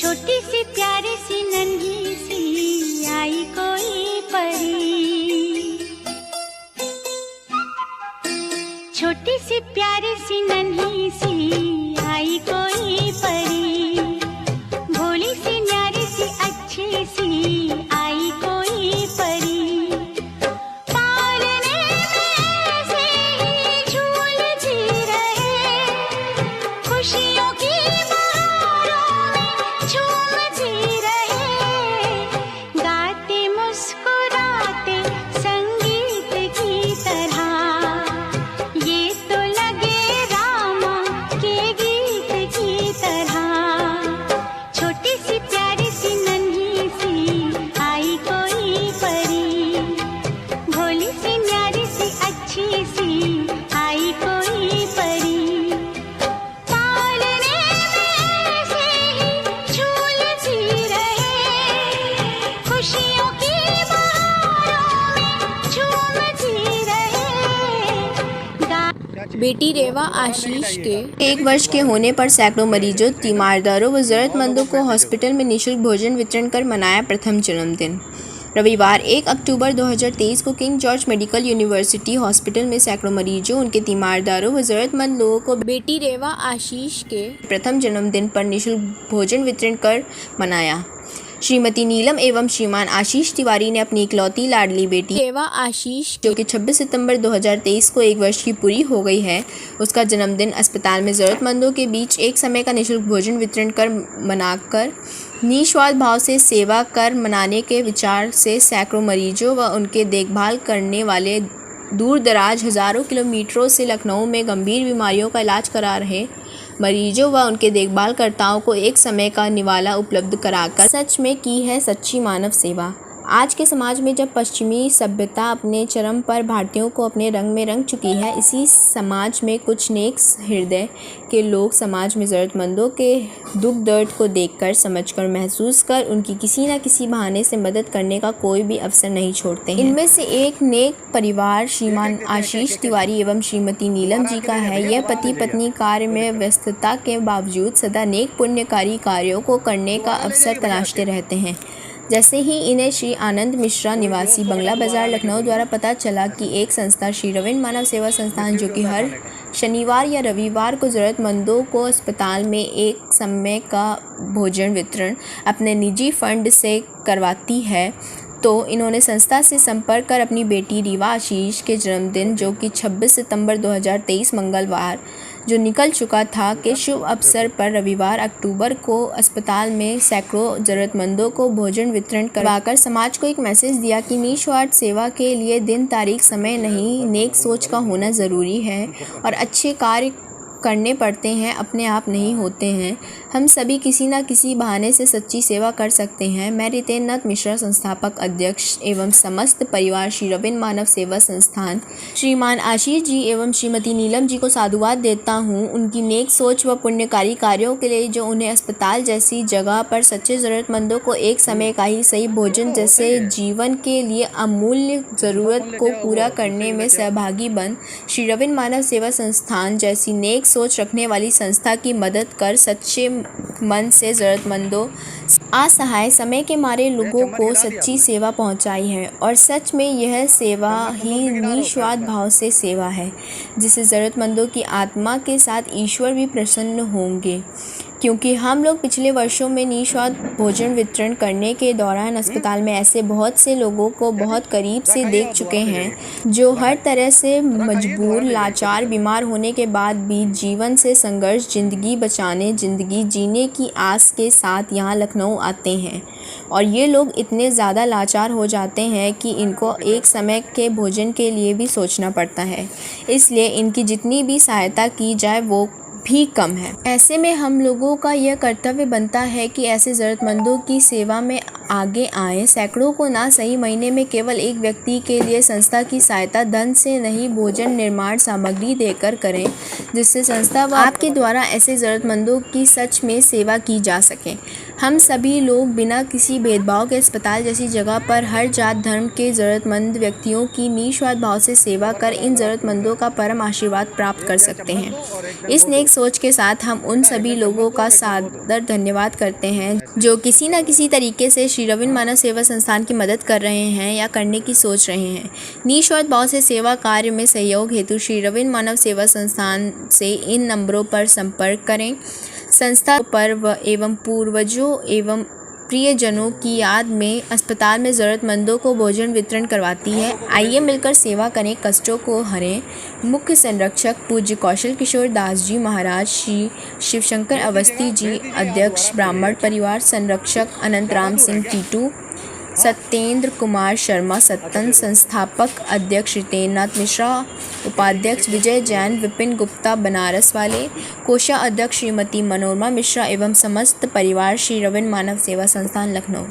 छोटी सी प्यारी सी नन्ही सी आई कोई परी, छोटी सी प्यारी सी नन्ही सी आई कोई परी, भोली सी न्यारी सी अच्छी सी आई कोई परी, पालने में से ही झूलती रहे, खुशियों की बहारों में झूमती रहे, गाते मुस्कुराते संगीत की तरह, ये तो लगे रामा के गीत की तरह, छोटी सी प्यारी सी नन्ही सी आई कोई परी, भोली सी न्यारी सी अच्छी सी आई कोई परी, पालने में से ही झूलती रहे, खुशियों की बहारों में झूमती रहे, बेटी रेवा आशीष के 1 वर्ष के होने पर सैकड़ों मरीजों, तीमारदारों व ज़रूरतमंदों को हॉस्पिटल में निःशुल्क भोजन वितरण कर मनाया प्रथम जन्मदिन। रविवार 1 अक्टूबर 2023 को king George medical university hospital में सैकड़ों मरीजों, उनके तीमारदारों व ज़रूरतमंद लोगों को बेटी रेवा आशीष के प्रथम जन्मदिन पर निःशुल्क भोजन वितरण कर मनाया। श्रीमती नीलम एवं श्रीमान आशीष तिवारी ने अपनी इकलौती लाडली बेटी रेवा आशीष, जो कि 26 सितंबर 2023 को 1 वर्ष की पूरी हो गई है, उसका जन्मदिन अस्पताल में ज़रूरतमंदों के बीच एक समय का निःशुल्क भोजन वितरण कर मनाकर निस्वार्थ भाव से सेवा कर मनाने के विचार से सैकड़ों मरीजों व उनके देखभाल करने वाले दूर दराज हज़ारों किलोमीटरों से लखनऊ में गंभीर बीमारियों का इलाज करा रहे मरीजों व उनके देखभालकर्ताओं को एक समय का निवाला उपलब्ध कराकर सच में की है सच्ची मानव सेवा। आज के समाज में जब पश्चिमी सभ्यता अपने चरम पर भारतीयों को अपने रंग में रंग चुकी है, इसी समाज में कुछ नेक हृदय के लोग समाज में ज़रूरतमंदों के दुख दर्द को देखकर, समझकर, महसूस कर उनकी किसी न किसी बहाने से मदद करने का कोई भी अवसर नहीं छोड़ते हैं। इनमें से एक नेक परिवार श्रीमान आशीष तिवारी एवं श्रीमती नीलम जी का है। यह पति पत्नी कार्य में व्यस्तता के बावजूद सदा नेक पुण्यकारी कार्यों को करने का अवसर तलाशते रहते हैं। जैसे ही इन्हें श्री आनंद मिश्रा निवासी बंगला बाजार लखनऊ द्वारा पता चला कि एक संस्था श्री रविंद्र मानव सेवा संस्थान, जो कि हर शनिवार या रविवार को ज़रूरतमंदों को अस्पताल में एक समय का भोजन वितरण अपने निजी फंड से करवाती है, तो इन्होंने संस्था से संपर्क कर अपनी बेटी रीवा आशीष के जन्मदिन, जो कि 26 सितंबर 2023 मंगलवार जो निकल चुका था, के शुभ अवसर पर रविवार अक्टूबर को अस्पताल में सैकड़ों ज़रूरतमंदों को भोजन वितरण करवाकर समाज को एक मैसेज दिया कि निस्वार्थ सेवा के लिए दिन तारीख समय नहीं, नेक सोच का होना ज़रूरी है और अच्छे कार्य करने पड़ते हैं, अपने आप नहीं होते हैं। हम सभी किसी न किसी बहाने से सच्ची सेवा कर सकते हैं। मैं रितेन्द्रनाथ मिश्रा, संस्थापक अध्यक्ष एवं समस्त परिवार श्री रविंद्र मानव सेवा संस्थान, श्रीमान आशीष जी एवं श्रीमती नीलम जी को साधुवाद देता हूँ उनकी नेक सोच व पुण्यकारी कार्यों के लिए, जो उन्हें अस्पताल जैसी जगह पर सच्चे ज़रूरतमंदों को एक समय का ही सही भोजन जैसे जीवन के लिए अमूल्य ज़रूरत को पूरा करने में सहभागी बन श्री रविंद्र मानव सेवा संस्थान जैसी नेक सोच रखने वाली संस्था की मदद कर सच्चे मन से ज़रूरतमंदों, असहाय समय के मारे लोगों को सच्ची सेवा पहुंचाई है। और सच में यह सेवा ही निस्वार्थ भाव से सेवा है, जिससे ज़रूरतमंदों की आत्मा के साथ ईश्वर भी प्रसन्न होंगे। क्योंकि हम लोग पिछले वर्षों में निस्वार्थ भोजन वितरण करने के दौरान अस्पताल में ऐसे बहुत से लोगों को बहुत करीब से देख चुके हैं, जो हर तरह से मजबूर, लाचार, बीमार होने के बाद भी जीवन से संघर्ष, ज़िंदगी बचाने, ज़िंदगी जीने की आस के साथ यहाँ लखनऊ आते हैं। और ये लोग इतने ज़्यादा लाचार हो जाते हैं कि इनको एक समय के भोजन के लिए भी सोचना पड़ता है। इसलिए इनकी जितनी भी सहायता की जाए वो भी कम है। ऐसे में हम लोगों का यह कर्तव्य बनता है कि ऐसे ज़रूरतमंदों की सेवा में आगे आएं। सैकड़ों को ना सही महीने में केवल एक व्यक्ति के लिए संस्था की सहायता धन से नहीं, भोजन, निर्माण सामग्री देकर करें, जिससे संस्था व आपके द्वारा ऐसे ज़रूरतमंदों की सच में सेवा की जा सके। हम सभी लोग बिना किसी भेदभाव के अस्पताल जैसी जगह पर हर जात धर्म के ज़रूरतमंद व्यक्तियों की निस्वार्थ भाव से सेवा कर इन ज़रूरतमंदों का परम आशीर्वाद प्राप्त कर सकते हैं। इस नेक सोच के साथ हम उन सभी लोगों का सादर धन्यवाद करते हैं जो किसी न किसी तरीके से श्री रविन्द्र मानव सेवा संस्थान की मदद कर रहे हैं या करने की सोच रहे हैं। निस्वार्थ भाव से सेवा कार्य में सहयोग हेतु श्री रविन्द्र मानव सेवा संस्थान से इन नंबरों पर संपर्क करें। संस्था पर्व एवं पूर्वजों एवं प्रियजनों की याद में अस्पताल में ज़रूरतमंदों को भोजन वितरण करवाती है। आइए मिलकर सेवा करें, कष्टों को हरें। मुख्य संरक्षक पूज्य कौशल किशोर दास जी महाराज, श्री शिवशंकर अवस्थी जी, अध्यक्ष ब्राह्मण परिवार, संरक्षक अनंतराम सिंह टीटू, सत्येंद्र कुमार शर्मा सत्तन, संस्थापक अध्यक्ष रितेन्द्रनाथ मिश्रा, उपाध्यक्ष विजय जैन, विपिन गुप्ता बनारस वाले, कोषाध्यक्ष श्रीमती मनोरमा मिश्रा एवं समस्त परिवार श्री रविन्द्र मानव सेवा संस्थान लखनऊ।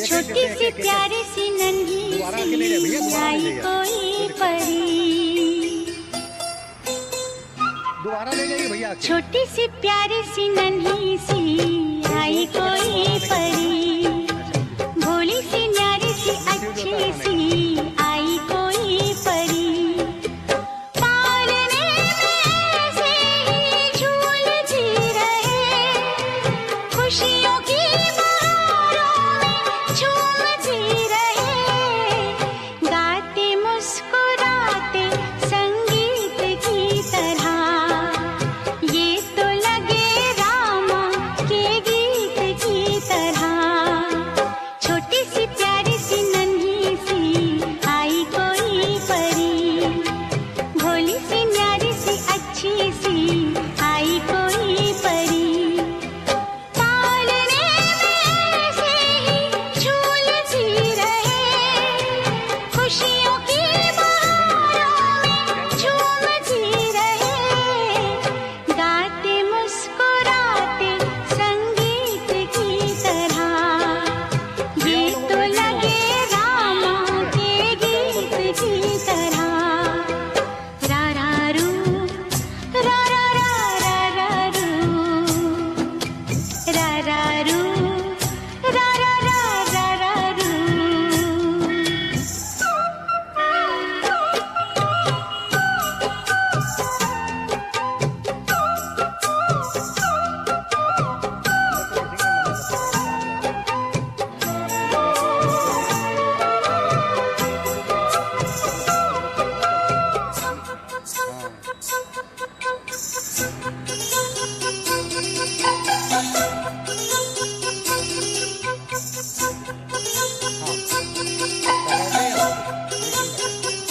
छोटी सी प्यारी सी नन्ही सी आई कोई परी, छोटी सी प्यारी सी नन्ही सी आई कोई परी, भोली सी न्यारी सी अच्छी सी आई कोई परी, पालने में से ही झूलती रहे, खुशियों की बहारों में झूमती रहे, गाते मुस्कुराते संगीत की तरह, ये तो लगे रामा के गीत की तरह, छोटी सी प्यारी सी नन्ही सी आई कोई परी, भोली सी न्यारी सी अच्छी सी आई कोई परी, पालने में से ही झूलती रहे, खुशियों की बहारों में झूमती रहे, गाते मुस्कुराते संगीत की तरह, ये तो लगे रामा के गीत की तरह, रा रा रू, रा रा रा रा रा रू, रा रा रू, रा रा रा रा रा रू।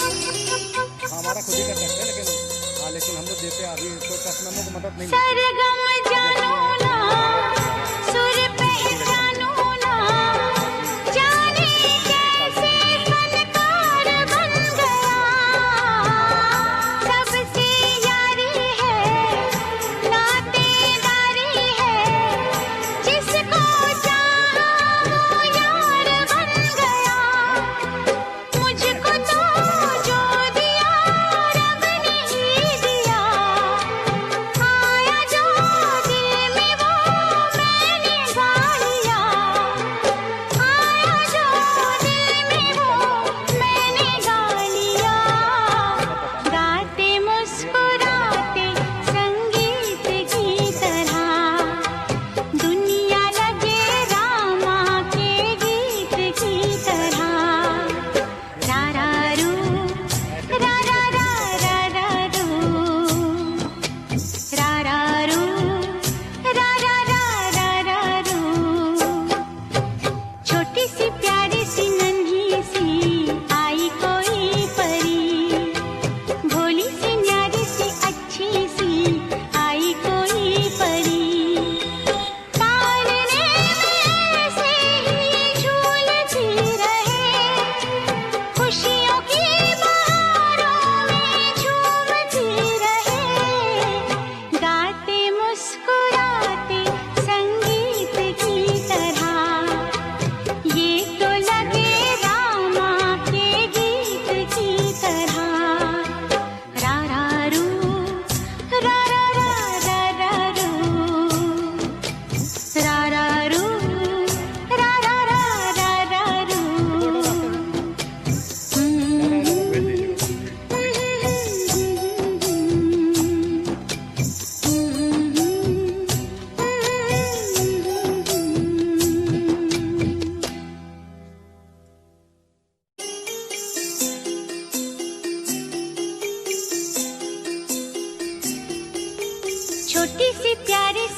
हमारा खुद ही कर सकते हैं, लेकिन हम लोग देते हैं अभी कोई कस्टमर को मदद नहीं मिलती। सरगम जानो ना, सुर पहचानो ना, जाने कैसे फनकार बन गया, सबसे यारी है, नातेदारी है, जिसको चाहा वो यार बन गया, मुझको तो जो दिया रब ने ही दिया, आया जो दिल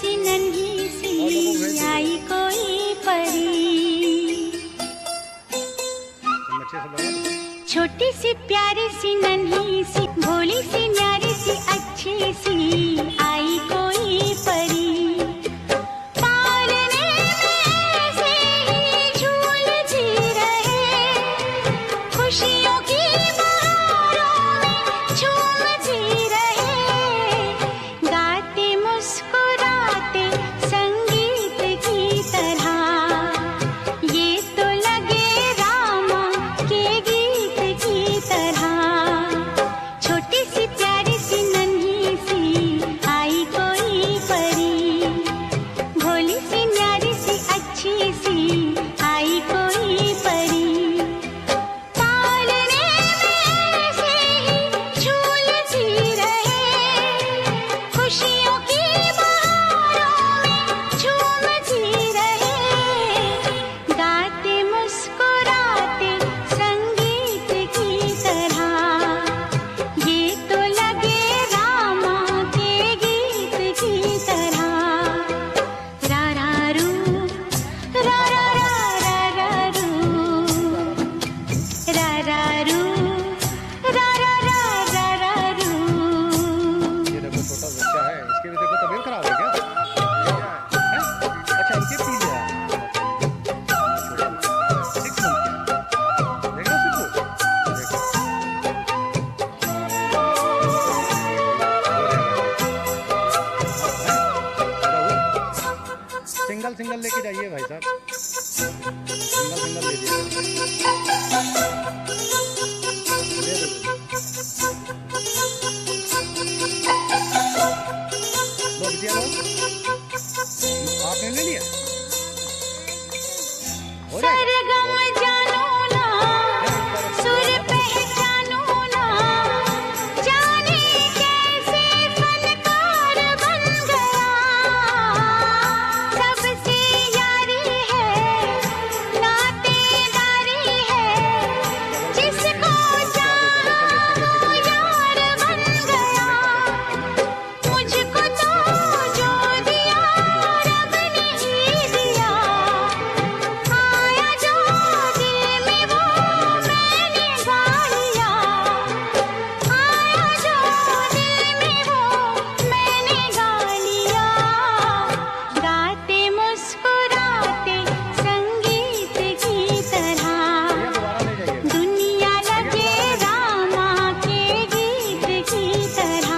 सी नन्ही सी आई कोई परी। अच्छे से लगा दो। छोटी सी प्यारी सी नन्ही सी भोली सी न्यारी सी अच्छी सी आई कोई परी। पालने में से ही झूलती रहे, खुशियों की बहारों में झूमती रहे, गाते मुस्कुराते संगीत की तरह। ये तो लगे रामा के गीत की तरह। छोटी सी प्यारी सी नन्ही सी आई कोई परी। भोली सी न्यारी सी अच्छी सी आई कोई परी। पालने में से ही झूलती रहे, खुशियों की बहारों में झूमती रहे, गाते मुस्कुराते संगीत की तरह। ये तो लगे रामा के गीत की तरह। रा रा रू, रा रा रा रा रू, रा रा रू, रा रा रा रा रू। ये देखो छोटा बच्चा है, इसके भी देखो तबीयत खराब है क्या? हैं? अच्छा इनके पी लिया। 6 मंथ का। देख रहे हो सिद्धू? देखो। सिंगल सिंगल लेके जाइए भाई साहब, सिंगल सिंगल ले लीजिए। दे दो। लो बिटिया लो। आपने ले लिया? हो जाएगा। सरगम जानो ना, सुर पहचानो ना, जाने कैसे फनकार बन गया। सबसे यारी है, नातेदारी है, जिसको चाहा वो यार बन गया। मुझको तो जो दिया रब ने ही दिया, आया जो दिल में वो मैंने गा लिया, आया जो दिल में वो मैंने गा लिया। गाते मुस्कुराते संगीत की तरह, दोबारा ले जाइए। दुनिया लगे रामा के गीत की तरह।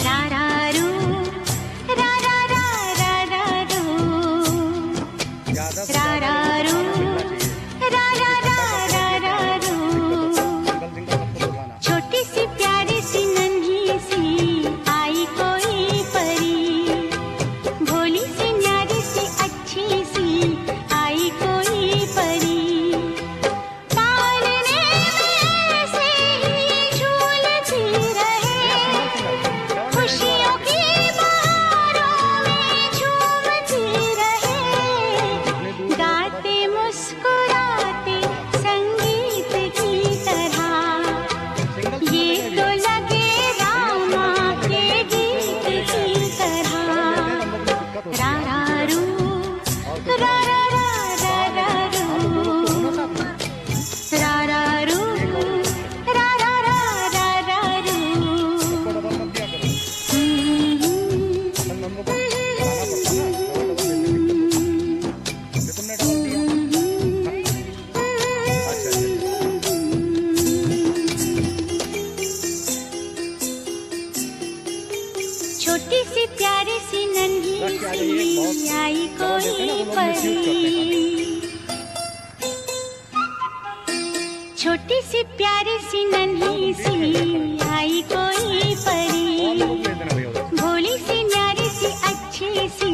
रा रा रू, रा रा रा रा रू, ज़्यादा से रा ज़्यादा रा रू, चाहिए। रा रा रा रू। सिंगल सिंगल सबको बुलाना। छोटी सी प्यारी सी नन्ही सी आई कोई परी। भोली सी न्यारी सी अच्छी सी आई कोई परी। पालने में से ही झूलती रहे, खुशियों की बहारों में झूमती रहे, गाते मुस्कुराते संगीत की तरह। ये तो लगे रामा के गीत की तरह। रा रा रू, रा रा रा रा रू, रा रा रू, रा रा रा रू। डबल मत दिया करो। अपन नंबर को बनाना पड़ता है ना, डबल डबल देने की। ये तुमने डबल दिया। अच्छा छोटी सी प्यारी सी नन्ही सी आई कोई परी। छोटी सी प्यारी सी नन्ही सी आई कोई और परी। लोग ले देना भैया उधर। भोली सी न्यारी सी अच्छी सी